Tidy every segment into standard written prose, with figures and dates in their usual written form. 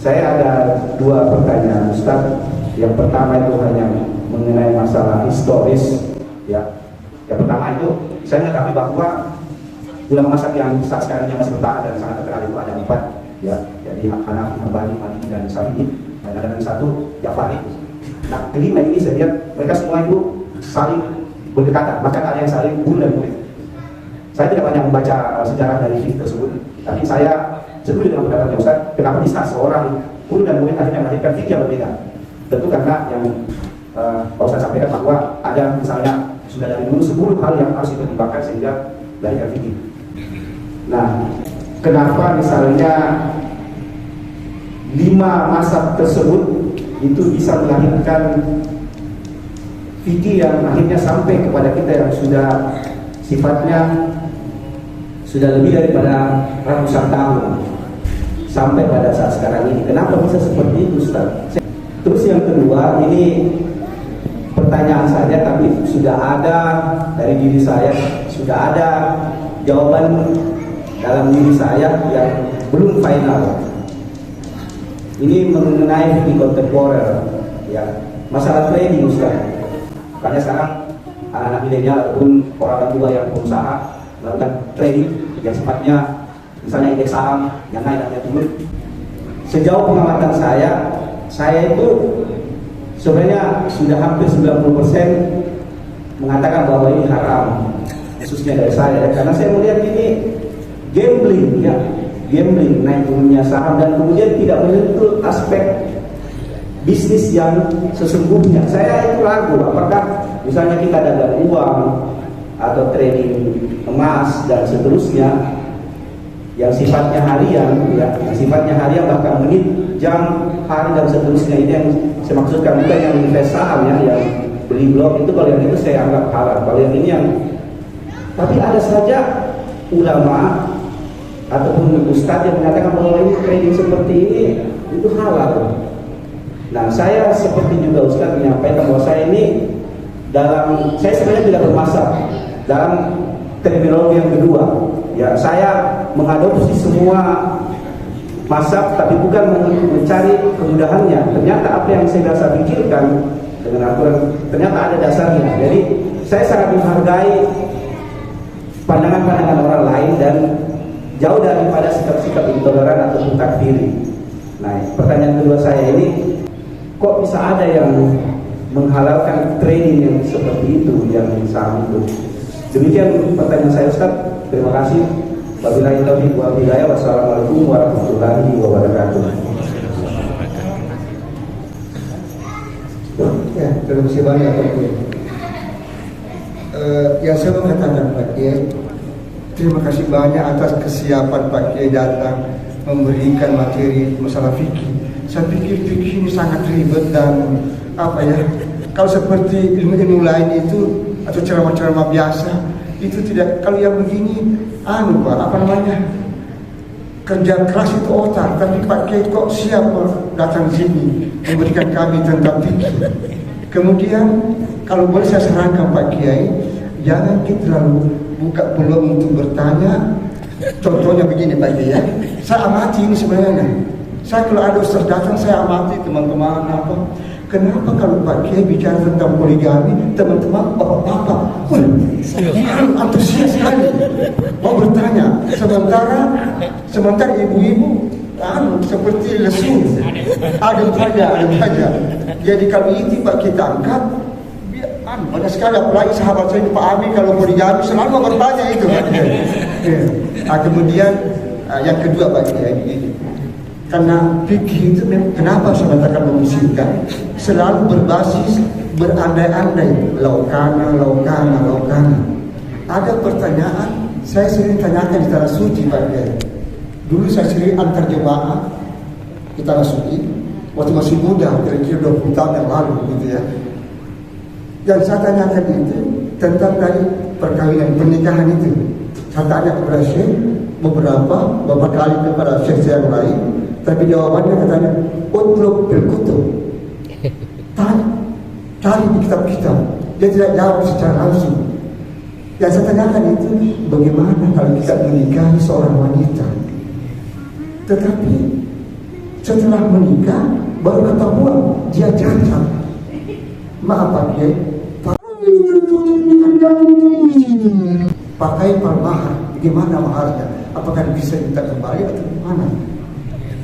Saya ada dua pertanyaan, Ustaz. Yang pertama itu hanya mengenai masalah historis, ya. Yang pertama itu saya mengetahui bahwa ulama mazhab yang saat sekarang yang masih bertahan dan sangat terkenal itu ada 4, ya. Jadi Hanafi, Hambali, Maliki, dan Syafi'i. Dan ada yang satu Ja'fari. Nah, kelima ini saya lihat mereka semua itu saling berdekatan, bahkan ada yang saling guru dan murid. Saya tidak banyak membaca sejarah dari fikih tersebut, tapi saya setuju dengan pendapatnya Ustaz. Kenapa bisa seorang guru dan murid akhirnya melahirkan fikih yang berbeda? Tentu karena yang Pak Ustaz sampaikan bahwa ada misalnya sudah dari dulu 10 hal yang harus dipertimbangkan sehingga lahirkan fikih. Nah, kenapa misalnya 5 mazhab tersebut itu bisa melahirkan fikih yang akhirnya sampai kepada kita yang sudah sifatnya sudah lebih daripada ratusan tahun sampai pada saat sekarang ini. Kenapa bisa seperti itu, Ustaz? Terus yang kedua, ini pertanyaan saja tapi sudah ada dari diri saya, sudah ada jawaban dalam diri saya yang belum final. Ini mengenai fikih kontemporer, ya, masalah trading, Ustaz. Makanya sekarang anak-anak milenial ataupun orang tua yang berusaha melakukan trading yang sifatnya misalnya indeks saham yang naik dan yang turun. Sejauh pengamatan saya itu sebenarnya sudah hampir 90% mengatakan bahwa ini haram, khususnya dari saya, karena saya melihat ini gambling, ya, gambling naik turunnya saham dan kemudian tidak menyentuh aspek bisnis yang sesungguhnya. Saya itu ragu apakah misalnya kita dagang uang atau trading emas dan seterusnya yang sifatnya harian, ya, yang sifatnya harian bahkan menit, jam, hari dan seterusnya, ini yang saya maksudkan, bukan yang invest saham, ya, yang beli blok itu. Kalau yang itu saya anggap halal. Kalau yang ini yang, tapi ada saja ulama ataupun ustadz yang mengatakan bahwa ini trading seperti ini itu halal. Nah, saya seperti juga Ustadz menyampaikan bahwa saya ini saya sebenarnya tidak bermasalah dalam terminologi yang kedua. Ya, saya mengadopsi semua mazhab tapi bukan mencari kemudahannya. Ternyata apa yang saya rasa pikirkan dengan aturan ternyata ada dasarnya. Jadi saya sangat menghargai pandangan-pandangan orang lain dan jauh daripada sikap-sikap intoleran atau takfiri. Nah, pertanyaan kedua saya ini, kok bisa ada yang menghalalkan trading yang seperti itu, yang saham itu? Demikian pertanyaan saya, Ustaz. Terima kasih. Wabillahi taufiq wal hidayah. Wassalamualaikum warahmatullahi wabarakatuh. Ya, terima kasih banyak Pak Kiai. Yang saya mau katakan Pak Kiai, terima kasih banyak atas kesiapan Pak Kiai datang memberikan materi masalah fikih. Saya pikir fikih ini sangat ribet dan apa ya, kalau seperti ilmu-ilmu lain itu atau ceramah-ceramah biasa itu tidak. Kalau yang begini Pak, apa namanya, kerja keras itu otak, tapi Pak Kiai kok siap datang sini memberikan kami tentang fikih. Kemudian kalau boleh saya sarankan Pak Kiai, jangan kita terlalu buka peluang untuk bertanya. Contohnya begini Pak Kiai, ya, saya amati ini sebenarnya. Saya kalau ada ustaz datang, saya amati teman-teman apa. Kenapa kalau Pak Kiai bicara tentang poligami, teman-teman bapak-bapak antusias sekali mau bertanya, sementara ibu-ibu seperti lesu, ada saja. Jadi kalau itu Pak kita angkat, banyak sekali, apalagi sahabat saya Pak Ami kalau poligami selalu mau bertanya itu Pak Kiai. Kemudian yang kedua Pak Kiai begini. Karena fikih itu kenapa saya katakan memusingkan, selalu berbasis berandai-andai, laukana. Ada pertanyaan saya sering tanyakan di tanah suci Pak Kiai. Dulu saya sering antar jemaah di tanah suci waktu masih muda, kira-kira 20 tahun yang lalu gitu ya. Yang saya tanyakan itu tentang dari perkawinan, pernikahan itu. Saya tanya kepada Syekh beberapa kali kepada Syekh yang lain. Tapi jawabannya katanya, utlub bil kutub. Cari di kitab-kitab. Dia tidak jawab secara langsung. Yang saya tanyakan itu, bagaimana kalau kita menikahi seorang wanita? Tetapi Setelah menikah baru ketahuan dia cacat. Maaf Pak Kiai, pakai mahar, bagaimana maharnya? Apakah bisa kita kembali atau gimana?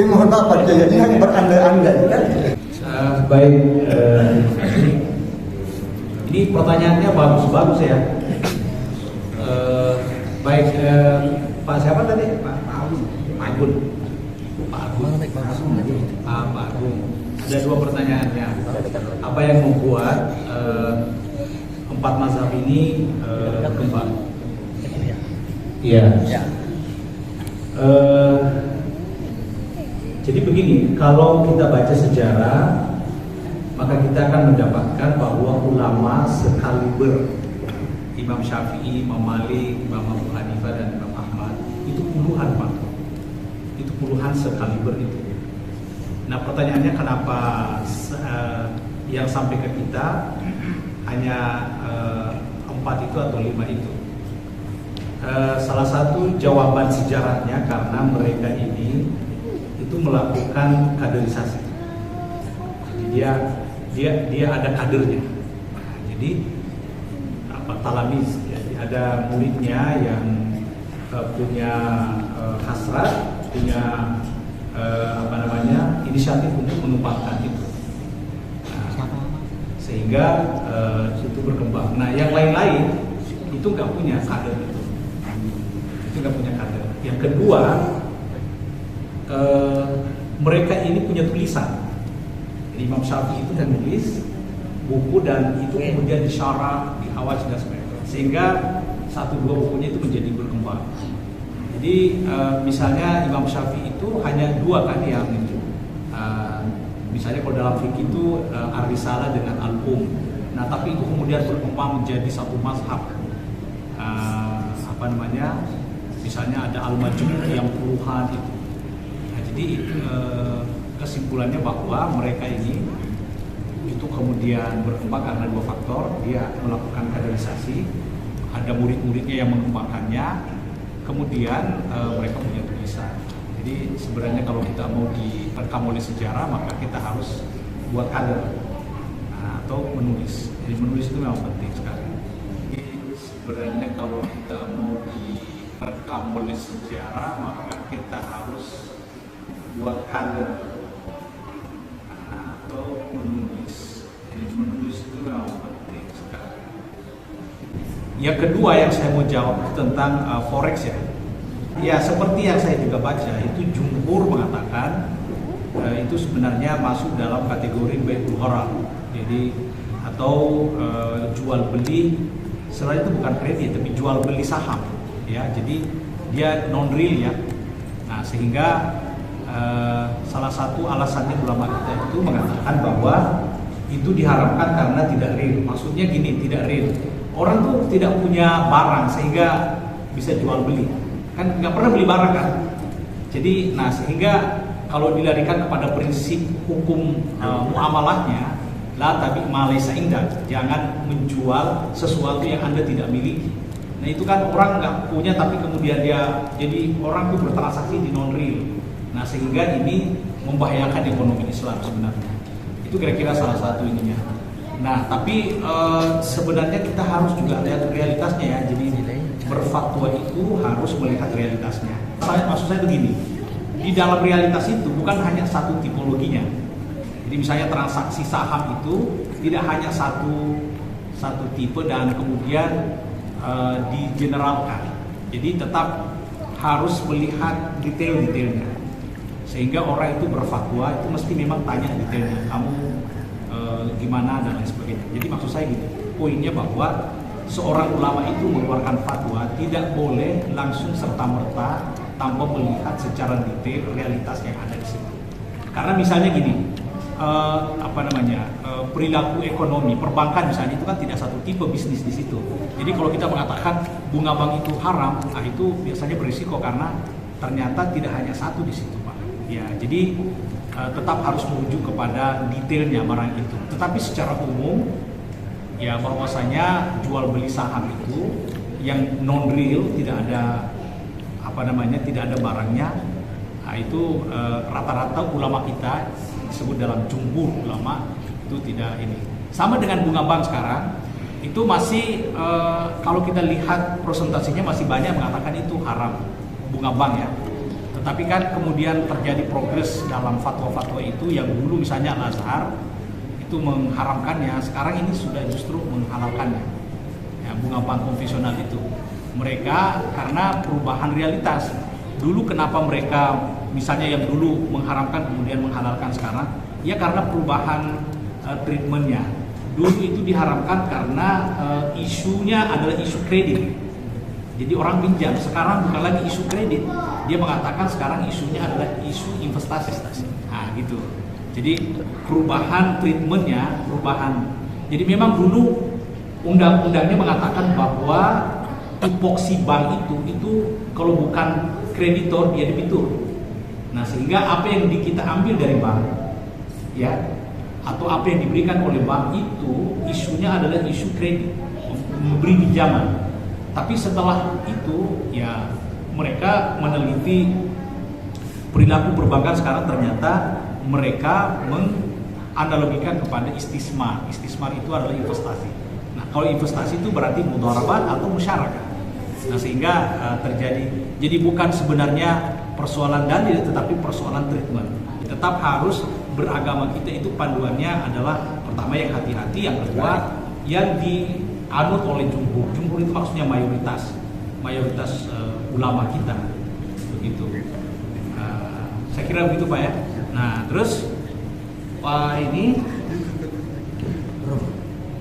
Mohon maaf Pak Kiai, ini hanya berandai-andai kan? Baik, ini pertanyaannya bagus-bagus ya. Baik, Pak siapa tadi? Pak Agung. Pak Agung. Ada dua pertanyaannya. Apa yang membuat empat mazhab ini berkembang? Iya. Jadi begini, kalau kita baca sejarah, maka kita akan mendapatkan bahwa ulama sekaliber Imam Syafi'i, Imam Malik, Imam Abu Hanifah dan Imam Ahmad itu puluhan Pak. Itu puluhan sekaliber itu. Nah pertanyaannya kenapa yang sampai ke kita hanya 4 itu atau 5 itu? Salah satu jawaban sejarahnya karena mereka ini itu melakukan kaderisasi. Jadi dia ada kadernya. Jadi talamis, ya, ada muridnya yang punya hasrat, punya inisiatif untuk menumpahkan itu. Sehingga itu berkembang. Nah, yang lain-lain itu nggak punya kader itu. Itu nggak punya kader. Yang kedua, mereka ini punya tulisan. Jadi Imam Syafi'i itu kan nulis buku dan itu kemudian disyarah, dihawaj dan sebagainya. Sehingga 1-2 bukunya itu menjadi berkembang. Jadi misalnya Imam Syafi'i itu hanya 2 kan yang itu. Misalnya kalau dalam fikih itu Ar-Risalah dengan Al-Um. Nah, tapi itu kemudian berkembang menjadi satu mazhab. Misalnya ada Al-Majmu' yang puluhan itu. Nah, jadi kesimpulannya bahwa mereka ini itu kemudian berkembang karena 2 faktor. Dia melakukan kaderisasi, ada murid-muridnya yang mengembangkannya, kemudian mereka punya tulisan. Jadi sebenarnya kalau kita mau direkam oleh sejarah, maka kita harus buat kader atau menulis. Jadi menulis itu memang penting sekali. Jadi sebenarnya kalau kita mau direkam oleh sejarah, maka kita harus buat kader atau menulis. Jadi menulis itu memang penting sekali. Yang kedua yang saya mau jawab tentang forex ya. Ya seperti yang saya juga baca, itu jumhur mengatakan itu sebenarnya masuk dalam kategori bai'ul gharar. Jadi atau jual beli, selain itu bukan kredit tapi jual beli saham ya. Jadi dia non real ya. Nah, sehingga salah satu alasannya ulama kita itu mengatakan bahwa itu diharapkan karena tidak real. Maksudnya gini, tidak real. Orang tuh tidak punya barang sehingga bisa jual beli. Kan nggak pernah beli barang kan. Jadi, nah sehingga kalau dilarikan kepada prinsip hukum muamalahnya, la tabi ma laysa indak, jangan menjual sesuatu yang Anda tidak miliki. Nah itu kan orang nggak punya tapi kemudian dia jadi orang tuh bertransaksi di non real. Nah sehingga ini membahayakan ekonomi Islam sebenarnya. Itu kira-kira salah satu ininya. Nah tapi sebenarnya kita harus juga lihat realitasnya ya. Jadi berfatwa itu harus melihat realitasnya. Maksud saya begini, di dalam realitas itu bukan hanya satu tipologinya. Jadi misalnya transaksi saham itu tidak hanya satu tipe dan kemudian digeneralkan. Jadi tetap harus melihat detail-detailnya. Sehingga orang itu berfatwa itu mesti memang tanya detailnya. Kamu gimana dan lain sebagainya. Jadi maksud saya gitu. Poinnya bahwa seorang ulama itu mengeluarkan fatwa tidak boleh langsung serta-merta tanpa melihat secara detail realitas yang ada di situ. Karena misalnya gini, perilaku ekonomi perbankan misalnya itu kan tidak satu tipe bisnis di situ. Jadi kalau kita mengatakan bunga bank itu haram, nah itu biasanya berisiko karena ternyata tidak hanya satu di situ, Pak. Ya, jadi tetap harus merujuk kepada detailnya barang itu. Tetapi secara umum ya bahwasanya jual beli saham itu yang non real, tidak ada tidak ada barangnya, Nah, itu rata-rata ulama kita disebut dalam jumhur ulama itu tidak ini. Sama dengan bunga bank sekarang, itu masih kalau kita lihat presentasinya masih banyak mengatakan itu haram bunga bank ya. Tetapi kan kemudian terjadi progres dalam fatwa-fatwa itu yang dulu misalnya Al-Azhar itu mengharamkannya, sekarang ini sudah justru menghalalkannya. Ya, bunga bank konvensional itu. Mereka karena perubahan realitas. Dulu kenapa mereka misalnya yang dulu mengharamkan kemudian menghalalkan sekarang? Ya karena perubahan treatmentnya. Dulu itu diharamkan karena isunya adalah isu kredit. Jadi orang pinjam, sekarang bukan lagi isu kredit. Dia mengatakan sekarang isunya adalah isu investasi. Nah gitu. Jadi perubahan treatmentnya, perubahan. Jadi memang dulu undang-undangnya mengatakan bahwa tupoksi bank itu kalau bukan kreditor dia debitur. Nah sehingga apa yang kita ambil dari bank, ya, atau apa yang diberikan oleh bank itu isunya adalah isu kredit, memberi pinjaman. Tapi setelah itu ya mereka meneliti perilaku perbankan sekarang, ternyata mereka menganalogikan kepada istismar. Istismar itu adalah investasi. Nah kalau investasi itu berarti mudharabah atau musyarakah. Nah sehingga terjadi, jadi bukan sebenarnya persoalan dalil tetapi persoalan treatment. Tetap harus beragama kita itu panduannya adalah pertama yang hati-hati, yang kedua yang dianut oleh jumhur. Jumhur itu maksudnya mayoritas ulama kita begitu. Saya kira begitu Pak ya. Nah terus ini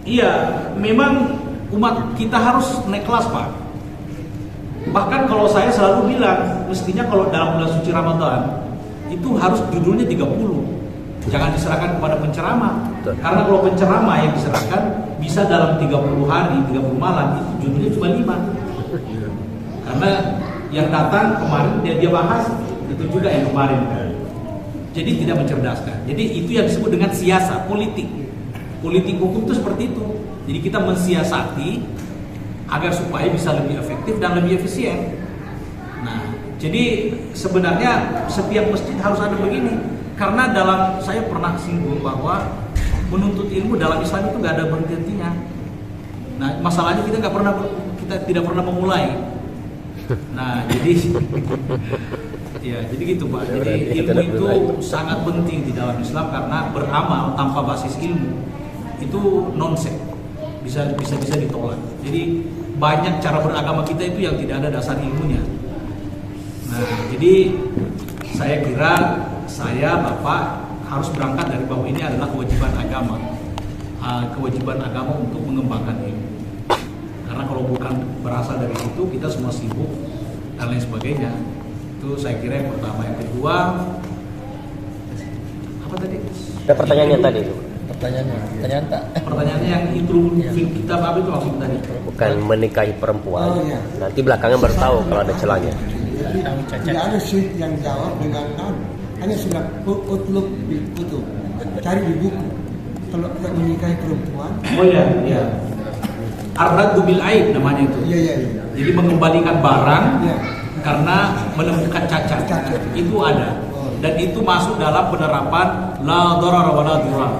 iya memang umat kita harus naik kelas Pak. Bahkan kalau saya selalu bilang, mestinya kalau dalam bulan suci Ramadan itu harus judulnya 30. Jangan diserahkan kepada penceramah. Karena kalau penceramah yang diserahkan bisa dalam 30 hari, 30 malam, itu judulnya cuma 5. Karena yang datang kemarin dia bahas, itu juga yang kemarin. Jadi tidak mencerdaskan. Jadi itu yang disebut dengan siasat politik. Politik hukum itu seperti itu. Jadi kita mensiasati agar supaya bisa lebih efektif dan lebih efisien. Nah, jadi sebenarnya setiap masjid harus ada begini. Karena saya pernah singgung bahwa menuntut ilmu dalam Islam itu nggak ada berhentinya. Nah, masalahnya kita tidak pernah memulai. Nah, jadi ya, jadi gitu Pak. Jadi ilmu itu sangat penting di dalam Islam karena beramal tanpa basis ilmu itu nonsens. Bisa ditolak. Jadi banyak cara beragama kita itu yang tidak ada dasar ilmunya. Nah, jadi saya kira Bapak harus berangkat dari bahwa ini adalah kewajiban agama untuk mengembangkan ilmu. Karena kalau bukan berasal dari situ kita semua sibuk dan lain sebagainya. Itu saya kira yang pertama. Yang kedua apa tadi? Ada pertanyaannya tadi itu. Pertanyaannya yang itu kita apa itu maksud tadi? Bukan menikahi perempuan. Nanti belakangan baru tahu kalau ada celahnya. Tidak ada sih yang jawab dengan hanya sudah utlub itu cari di buku. Kalau tidak menikahi perempuan. Oh iya. Ar-raddu bil aib namanya itu. Iya. Jadi mengembalikan barang karena menemukan cacat. Itu ada. Dan itu masuk dalam penerapan la dharar wa la dirar.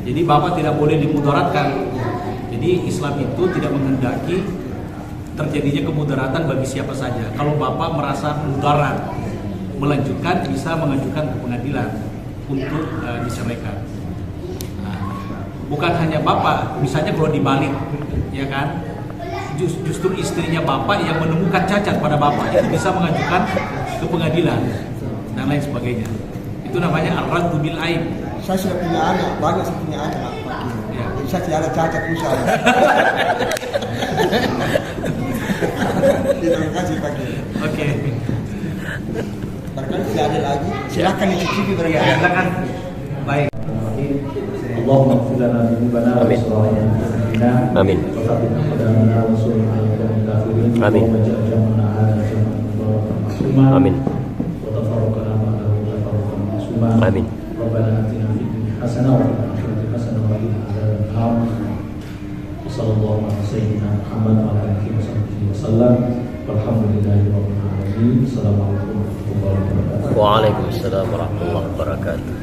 Jadi Bapak tidak boleh dimudaratkan. Jadi Islam itu tidak menghendaki terjadinya kemudaratan bagi siapa saja. Kalau Bapak merasa mudarat melanjutkan, bisa mengajukan ke pengadilan untuk diceraikan. Nah, bukan hanya Bapak, misalnya kalau dibalik, ya kan? Justru istrinya Bapak yang menemukan cacat pada Bapak itu bisa mengajukan ke pengadilan dan lain sebagainya. Itu namanya ar-raddu bil aib. Saya sudah punya anak, banyak saya punya anak Pak. Ya. Jadi saya tidak ada cacat pun saya. Terima kasih Pak. Oke. Barangkali tidak ada lagi. Silakan dicicipi barangkali. Ya, silakan. Baik. Allahumma ighfir lana dzunubana wa isra'ana Amin. Amin. Amin. Amin. ربنا آتنا في الدنيا حسنة وفي الآخرة حسنة وقنا عذاب النار وصلى الله على سيدنا محمد وعلى آله وصحبه وسلم والحمد لله رب العالمين. السلام عليكم ورحمة الله وبركاته. Waalaikumsalam warahmatullahi wabarakatuh.